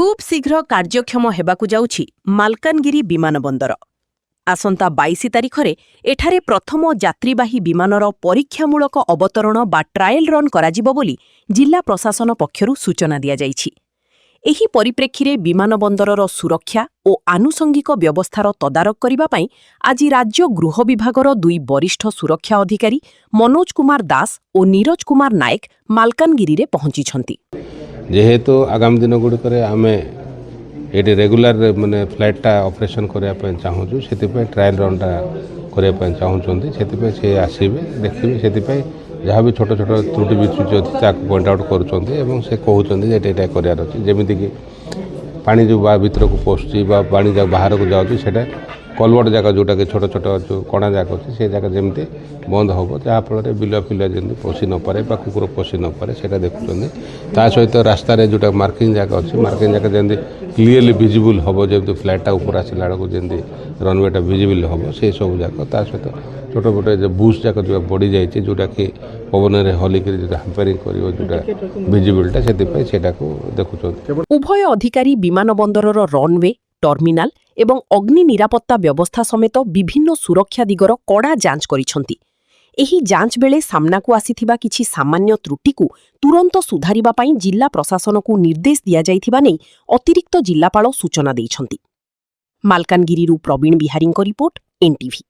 खूब शीघ्र कार्यक्षम हेबाकु जाउछि मालकानगिरी विमानबंदर। आसंता 22 तारिखरे एठारे प्रथम यात्रीवाही विमानर परीक्षामूलक अवतरण बा ट्रायल रन कराजिबो बोली जिला प्रशासन पक्षरु सूचना दिया जाइछि। एही परिप्रेक्षीरे विमानबंदरर सुरक्षा और आनुषंगिक व्यवस्थार तदारक करिबा पई आज राज्य गृह विभागर दुई वरिष्ठ सुरक्षा अधिकारी मनोज कुमार दास और नीरज कुमार नायक मालकानगिरी रे पहुंचिछंती। जेहेतु आगामी दिन गुड़िक आम ये रेगुलर माने फ्लाइटा ऑपरेशन करने चाहूँ से ट्रायल रनटा करने चाहूँगी से आसवे देखिए से जहाँ भी छोट छोट त्रुटि विच्युति अच्छी पॉइंट आउट करुँच से कहते करार अच्छे जमीक पानी जो भीतर को पशुची पानी जो बाहर को जाऊँगी कलवर्ट जगह जोटा कि छोट छोट जो कणा जगह अच्छे से जगह जमी बंद हम जहाँफल बिलुआ फिलुआ जमी पशि न पारे कुकुर पशि न पारे से देखुं ता सहित रास्त जोटा मार्किंग जगह अच्छी मार्किंग जगह जमी क्लीयरली विजिबल हम जमी फ्लाइटा ऊपर आसला बेलू जमी रनवेटा विजिबल हम से सब जाक ता सहित छोट मोटे जो बुश जाक जो बढ़ी जाइए जोटा कि पवन में हलिक जो हाम्परिंग कर विजिबिलिटा से देखुं। उभय अधिकारी विमानबंदरर रनवे टर्मिनाल एवं अग्नि निरापत्ता व्यवस्था समेत विभिन्न सुरक्षा दिगर कड़ा जांच करिसंती। एही जांच बेले सामनाकू आसीथिबा किछि सामान्य त्रुटिकू तुरंत सुधारिबा पई जिला प्रशासनकू निर्देश दिया जाइथिबा नै अतिरिक्त जिल्लापाल सूचना दैछंती। मालकानगिरीरू प्रवीण बिहारींको रिपोर्ट, एनटीवी।